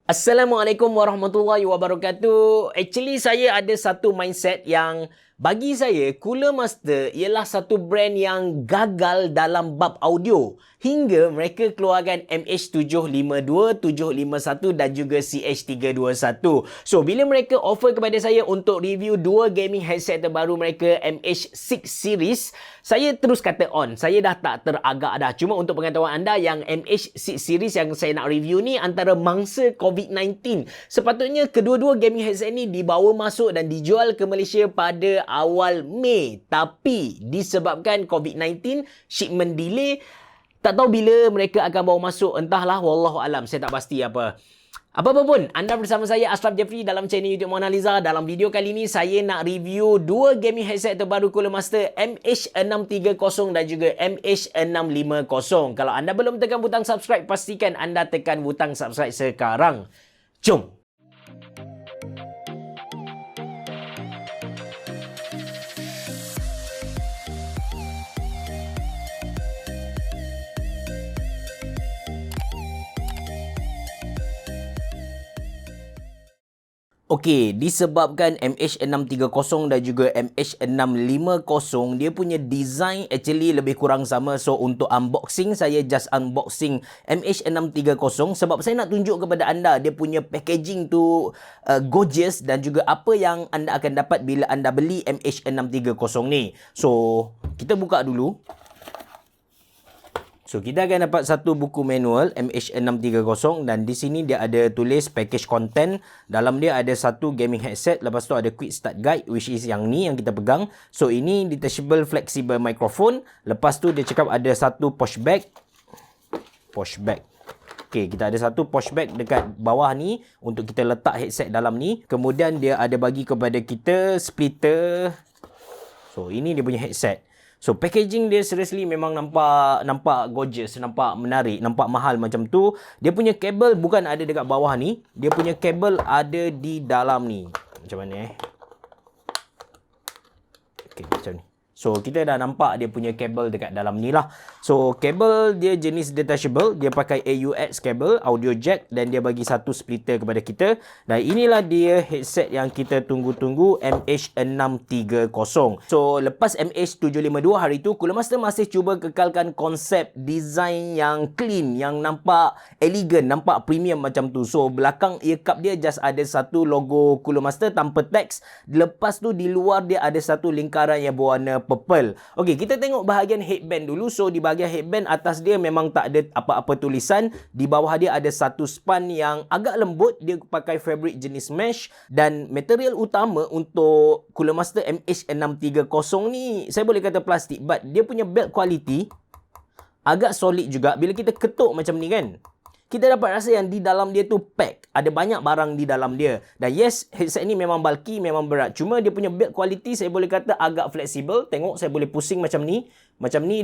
Assalamualaikum warahmatullahi wabarakatuh. Actually, saya ada satu mindset yang bagi saya, Cooler Master ialah satu brand yang gagal dalam bab audio. Hingga mereka keluarkan MH752, 751 dan juga CH321. So, bila mereka offer kepada saya untuk review dua gaming headset terbaru mereka, MH6 series, saya terus kata on. Saya dah tak teragak dah. Cuma untuk pengetahuan anda, yang MH6 series yang saya nak review ni antara mangsa COVID-19. Sepatutnya kedua-dua gaming headset ni dibawa masuk dan dijual ke Malaysia pada awal Mei. Tapi disebabkan COVID-19, shipment delay, tak tahu bila mereka akan bawa masuk. Entahlah, wallahualam, saya tak pasti apa. Apa-apa pun, anda bersama saya Ashraf Jeffrey dalam channel YouTube Mona Lisa. Dalam video kali ini, saya nak review dua gaming headset terbaru Cooler Master, MH630 dan juga MH650. Kalau anda belum tekan butang subscribe, pastikan anda tekan butang subscribe sekarang. Jom! Okey, disebabkan MH630 dan juga MH650, dia punya design actually lebih kurang sama. So, untuk unboxing, saya just unboxing MH630 sebab saya nak tunjuk kepada anda dia punya packaging tu gorgeous dan juga apa yang anda akan dapat bila anda beli MH630 ni. So, kita buka dulu. So, kita akan dapat satu buku manual MH630 dan di sini dia ada tulis package content. Dalam dia ada satu gaming headset, lepas tu ada quick start guide which is yang ni yang kita pegang. So, ini detachable flexible microphone. Lepas tu dia cakap ada satu push bag. Okey, kita ada satu push bag dekat bawah ni untuk kita letak headset dalam ni. Kemudian dia ada bagi kepada kita splitter. So, ini dia punya headset. So, packaging dia seriously memang nampak gorgeous, nampak menarik, nampak mahal macam tu. Dia punya kabel bukan ada dekat bawah ni. Dia punya kabel ada di dalam ni. Macam mana Okey, macam ni. So, kita dah nampak dia punya kabel dekat dalam ni lah. So, kabel dia jenis detachable. Dia pakai AUX kabel, audio jack dan dia bagi satu splitter kepada kita. Dan inilah dia headset yang kita tunggu-tunggu, MH630. So, lepas MH752 hari tu, Cooler Master masih cuba kekalkan konsep design yang clean, yang nampak elegan, nampak premium macam tu. So, belakang ear cup dia just ada satu logo Cooler Master tanpa teks. Lepas tu, di luar dia ada satu lingkaran yang berwarna purple. Okey, kita tengok bahagian headband dulu. So, di bahagian headband atas dia memang tak ada apa-apa tulisan. Di bawah dia ada satu span yang agak lembut. Dia pakai fabric jenis mesh. Dan material utama untuk Cooler Master MH630 ni, saya boleh kata plastik. But dia punya build quality agak solid juga. Bila kita ketuk macam ni kan, kita dapat rasa yang di dalam dia tu pack. Ada banyak barang di dalam dia. Dan yes, headset ni memang bulky, memang berat. Cuma dia punya build quality saya boleh kata agak fleksibel. Tengok, saya boleh pusing macam ni.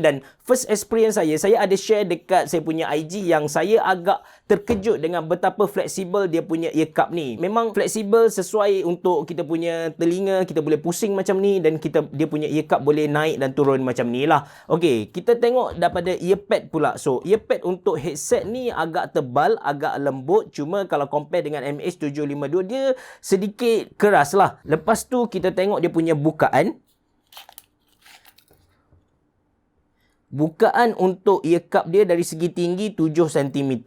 Dan first experience saya ada share dekat saya punya IG yang saya agak terkejut dengan betapa fleksibel dia punya ear cup ni. Memang fleksibel sesuai untuk kita punya telinga. Kita boleh pusing macam ni dan dia punya ear cup boleh naik dan turun macam ni lah. Okey, kita tengok daripada earpad pula. So, earpad untuk headset ni agak tebal, agak lembut. Cuma kalau compare dengan MH752, dia sedikit keras lah. Lepas tu kita tengok dia punya bukaan. Bukaan untuk ear cup dia dari segi tinggi 7 cm.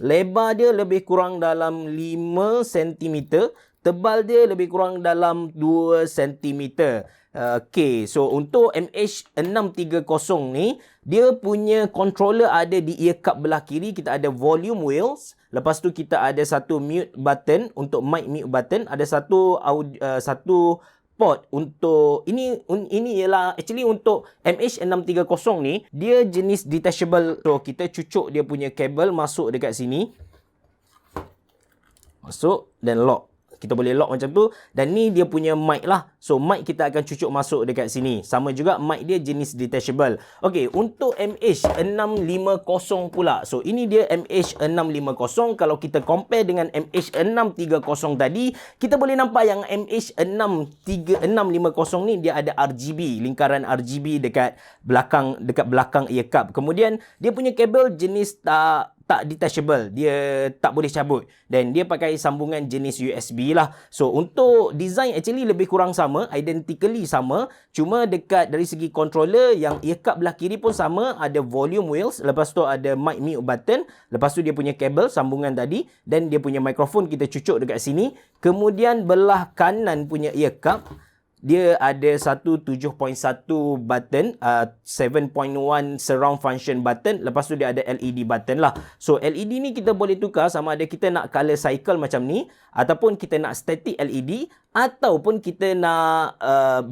Lebar dia lebih kurang dalam 5 cm. Tebal dia lebih kurang dalam 2 cm. Okay, so untuk MH630 ni, dia punya controller ada di ear cup belah kiri. Kita ada volume wheels. Lepas tu kita ada satu mute button untuk mic mute button. Ada satu port untuk ini ialah actually untuk MH630 ni, dia jenis detachable. So, kita cucuk dia punya kabel masuk dekat sini. Masuk dan lock. Kita boleh lock macam tu. Dan ni dia punya mic lah. So, mic kita akan cucuk masuk dekat sini. Sama juga mic dia jenis detachable. Okey, untuk MH650 pula. So, ini dia MH650. Kalau kita compare dengan MH630 tadi, kita boleh nampak yang MH650 ni dia ada RGB, lingkaran RGB dekat belakang ear cup. Kemudian dia punya kabel jenis tak tak detachable, dia tak boleh cabut, dan dia pakai sambungan jenis USB lah. So untuk design actually lebih kurang sama, identically sama, cuma dekat dari segi controller yang earcup belah kiri pun sama, ada volume wheels, lepas tu ada mic mute button, lepas tu dia punya kabel sambungan tadi, dan dia punya mikrofon kita cucuk dekat sini. Kemudian belah kanan punya earcup, dia ada satu 7.1 button, 7.1 surround function button. Lepas tu dia ada LED button lah. So LED ni kita boleh tukar sama ada kita nak color cycle macam ni, ataupun kita nak static LED, ataupun kita nak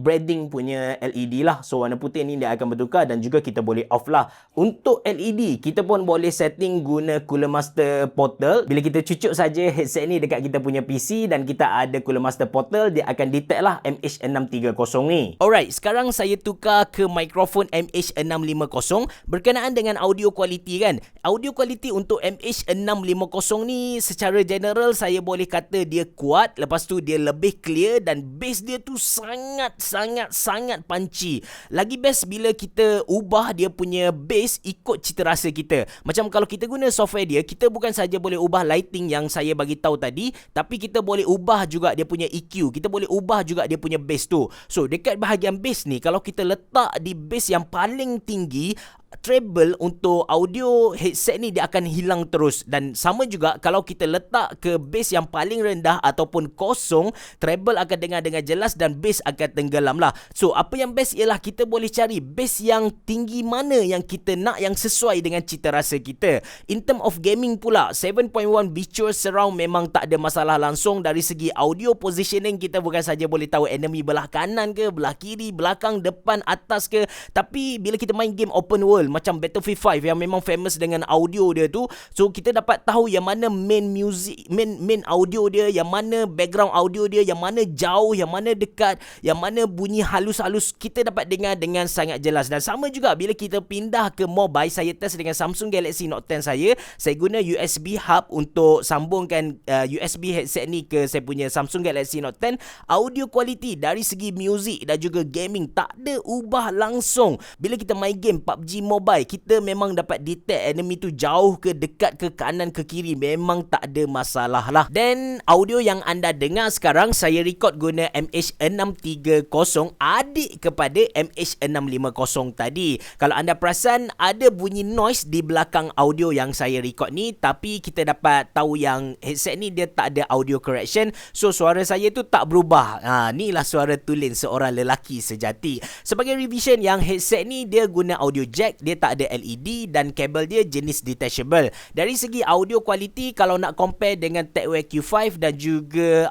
branding punya LED lah. So warna putih ni dia akan bertukar, dan juga kita boleh off lah. Untuk LED, kita pun boleh setting guna Cooler Master Portal. Bila kita cucuk saja headset ni dekat kita punya PC dan kita ada Cooler Master Portal, dia akan detect lah MH630 ni. Alright, sekarang saya tukar ke mikrofon MH650 berkenaan dengan audio quality kan. Audio quality untuk MH650 ni secara general saya boleh kata dia kuat, lepas tu dia lebih clear, dan bass dia tu sangat punchy. Lagi best bila kita ubah dia punya bass ikut cita rasa kita. Macam kalau kita guna software dia, kita bukan saja boleh ubah lighting yang saya bagi tahu tadi, tapi kita boleh ubah juga dia punya EQ, kita boleh ubah juga dia punya bass tu. So dekat bahagian bass ni, kalau kita letak di bass yang paling tinggi, treble untuk audio headset ni dia akan hilang terus. Dan sama juga kalau kita letak ke bass yang paling rendah ataupun kosong, treble akan dengar dengan jelas dan bass akan tenggelam lah. So apa yang best ialah kita boleh cari bass yang tinggi mana yang kita nak, yang sesuai dengan cita rasa kita. In term of gaming pula, 7.1 virtual surround memang tak ada masalah langsung. Dari segi audio positioning, kita bukan saja boleh tahu enemy belah kanan ke, belah kiri, belakang, depan, atas ke, tapi bila kita main game open world macam Battlefield 5 yang memang famous dengan audio dia tu, so kita dapat tahu yang mana main audio dia, yang mana background audio dia, yang mana jauh, yang mana dekat, yang mana bunyi halus-halus, kita dapat dengar dengan sangat jelas. Dan sama juga bila kita pindah ke mobile, saya test dengan Samsung Galaxy Note 10 saya guna USB hub untuk sambungkan USB headset ni ke saya punya Samsung Galaxy Note 10. Audio quality dari segi music dan juga gaming tak ada ubah langsung. Bila kita main game PUBG Mobile, kita memang dapat detect enemy tu jauh ke, dekat ke, kanan ke, kiri, memang tak ada masalah lah. Dan audio yang anda dengar sekarang, saya record guna MH630 adik kepada MH650 tadi. Kalau anda perasan ada bunyi noise di belakang audio yang saya record ni, tapi kita dapat tahu yang headset ni dia tak ada audio correction, so suara saya tu tak berubah. Ni lah suara tulen seorang lelaki sejati. Sebagai revision, yang headset ni dia guna audio jack, dia tak ada LED, dan kabel dia jenis detachable. Dari segi audio quality, kalau nak compare dengan TechWare Q5 dan juga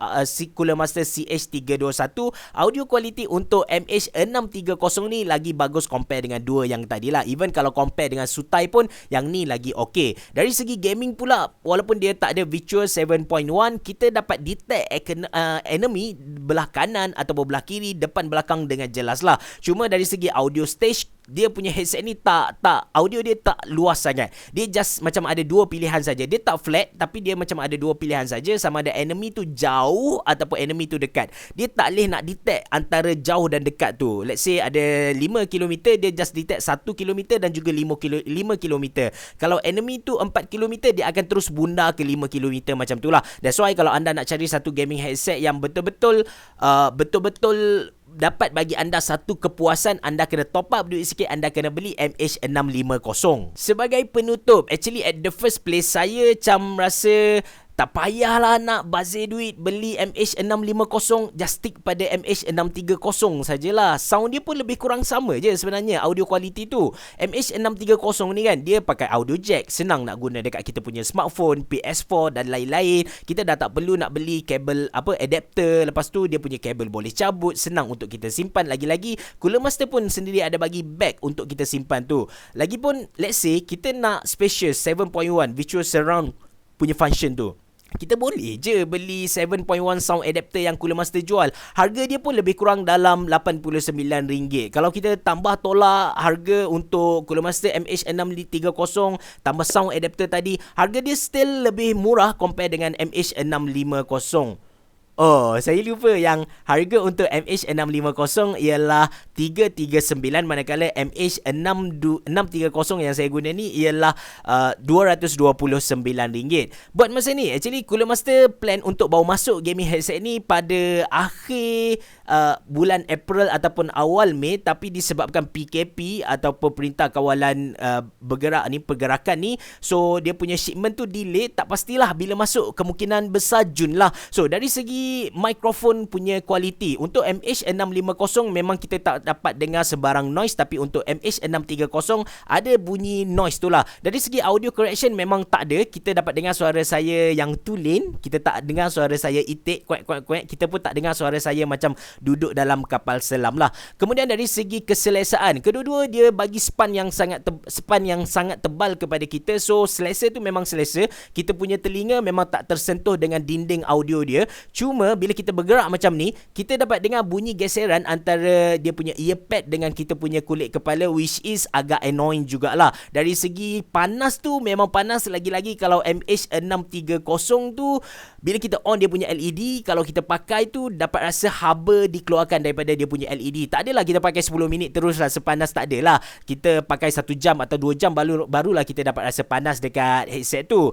Cooler Master CH321, audio quality untuk MH630 ni lagi bagus compare dengan dua yang tadi lah. Even kalau compare dengan Sutai pun, yang ni lagi okey. Dari segi gaming pula, walaupun dia tak ada virtual 7.1, kita dapat detect enemy belah kanan atau belah kiri, depan, belakang dengan jelas lah. Cuma dari segi audio stage, dia punya headset ni tak audio dia tak luas sangat. Dia just macam ada dua pilihan saja. Dia tak flat, tapi dia macam ada dua pilihan saja, sama ada enemy tu jauh ataupun enemy tu dekat. Dia tak boleh nak detect antara jauh dan dekat tu. Let's say ada 5 km, dia just detect 1 km dan juga 5 km. Kalau enemy tu 4 km, dia akan terus bundar ke 5 km macam tu lah. That's why kalau anda nak cari satu gaming headset yang betul-betul dapat bagi anda satu kepuasan, anda kena top up duit sikit, anda kena beli MH650. Sebagai penutup, actually at the first place, saya macam rasa tak payahlah nak bazir duit beli MH650, just stick pada MH630 sajalah. Sound dia pun lebih kurang sama je sebenarnya, audio quality tu. MH630 ni kan, dia pakai audio jack, senang nak guna dekat kita punya smartphone, PS4 dan lain-lain. Kita dah tak perlu nak beli kabel adapter, lepas tu dia punya kabel boleh cabut, senang untuk kita simpan. Lagi-lagi Cooler Master pun sendiri ada bagi bag untuk kita simpan tu. Lagipun let's say kita nak spacious 7.1 virtual surround punya function tu, kita boleh je beli 7.1 sound adapter yang Cooler Master jual. Harga dia pun lebih kurang dalam RM89. Kalau kita tambah tolak harga untuk Cooler Master MH630 tambah sound adapter tadi, harga dia still lebih murah compare dengan MH650. Oh, saya lupa yang harga untuk MH650 ialah 339, manakala MH630 yang saya guna ni ialah RM229. Buat masa ni, actually Cooler Master plan untuk bawa masuk gaming headset ni pada akhir bulan April ataupun awal Mei, tapi disebabkan PKP ataupun Perintah Kawalan Pergerakan ni, so dia punya shipment tu delay, tak pastilah bila masuk, kemungkinan besar Jun lah. So dari segi mikrofon punya kualiti, untuk MH650 memang kita tak dapat dengar sebarang noise, tapi untuk MH630 ada bunyi noise tu lah. Dari segi audio correction memang tak ada, kita dapat dengar suara saya yang tulen, kita tak dengar suara saya itik kuat, kita pun tak dengar suara saya macam duduk dalam kapal selam lah. Kemudian dari segi keselesaan, kedua-dua dia bagi span yang sangat tebal kepada kita, so selesa tu memang selesa. Kita punya telinga memang tak tersentuh dengan dinding audio dia. Cuma bila kita bergerak macam ni, kita dapat dengar bunyi geseran antara dia punya earpad dengan kita punya kulit kepala, which is agak annoying jugalah. Dari segi panas tu memang panas, lagi-lagi kalau MH630 tu bila kita on dia punya LED, kalau kita pakai tu dapat rasa haba dikeluarkan daripada dia punya LED. Tak adalah kita pakai 10 minit terus rasa panas, tak adalah. Kita pakai 1 jam atau 2 jam barulah kita dapat rasa panas dekat headset tu.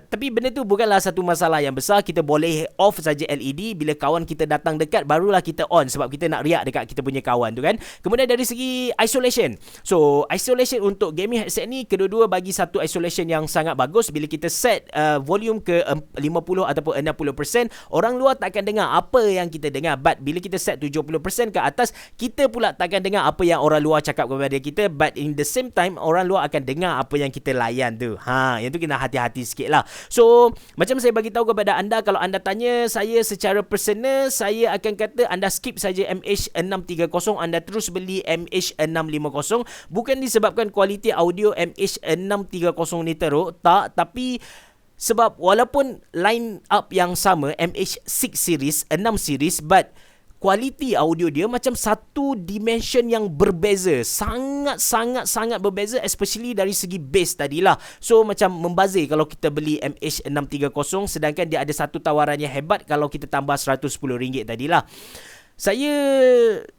Tapi benda tu bukanlah satu masalah yang besar. Kita boleh off saja LED, bila kawan kita datang dekat barulah kita on, sebab kita nak riak dekat kita punya kawan tu kan. Kemudian dari segi isolation, so isolation untuk gaming headset ni, kedua-dua bagi satu isolation yang sangat bagus. Bila kita set volume ke 50 ataupun 60%, orang luar tak akan dengar apa yang kita dengar. But bila kita set 70% ke atas, kita pula tak akan dengar apa yang orang luar cakap kepada kita. But in the same time, orang luar akan dengar apa yang kita layan tu. Yang tu kena hati-hati sikit lah. So macam saya bagi tahu kepada anda, kalau anda tanya saya secara personal, saya akan kata anda skip saja MH630, anda terus beli MH650. Bukan disebabkan kualiti audio MH630 ni teruk, tak, tapi sebab walaupun line up yang sama, MH6 series, 6 series, but kualiti audio dia macam satu dimension yang berbeza. Sangat berbeza, especially dari segi bass tadilah. So macam membazir kalau kita beli MH630, sedangkan dia ada satu tawaran yang hebat kalau kita tambah RM110 tadilah. Saya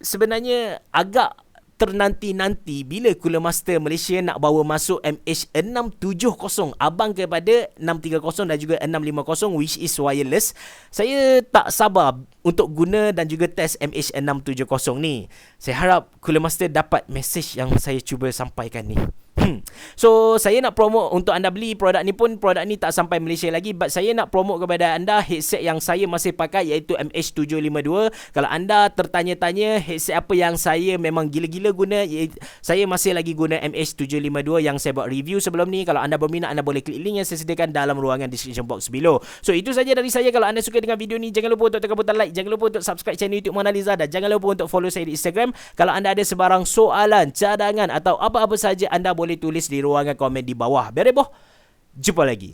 sebenarnya agak ternanti-nanti bila Cooler Master Malaysia nak bawa masuk MH670, abang kepada 630 dan juga 650, which is wireless. Saya tak sabar untuk guna dan juga test MH670 ni. Saya harap Cooler Master dapat message yang saya cuba sampaikan ni. So saya nak promote untuk anda beli produk ni pun, produk ni tak sampai Malaysia lagi, but saya nak promote kepada anda headset yang saya masih pakai, iaitu MH752. Kalau anda tertanya-tanya headset apa yang saya memang gila-gila guna, saya masih lagi guna MH752 yang saya buat review sebelum ni. Kalau anda berminat, anda boleh klik link yang saya sediakan dalam ruangan description box below. So itu saja dari saya. Kalau anda suka dengan video ni, jangan lupa untuk tekan butang like, jangan lupa untuk subscribe channel YouTube Mona Lisa, dan jangan lupa untuk follow saya di Instagram. Kalau anda ada sebarang soalan, cadangan atau apa-apa saja, anda boleh tulis di ruangan komen di bawah. Biar heboh. Jumpa lagi.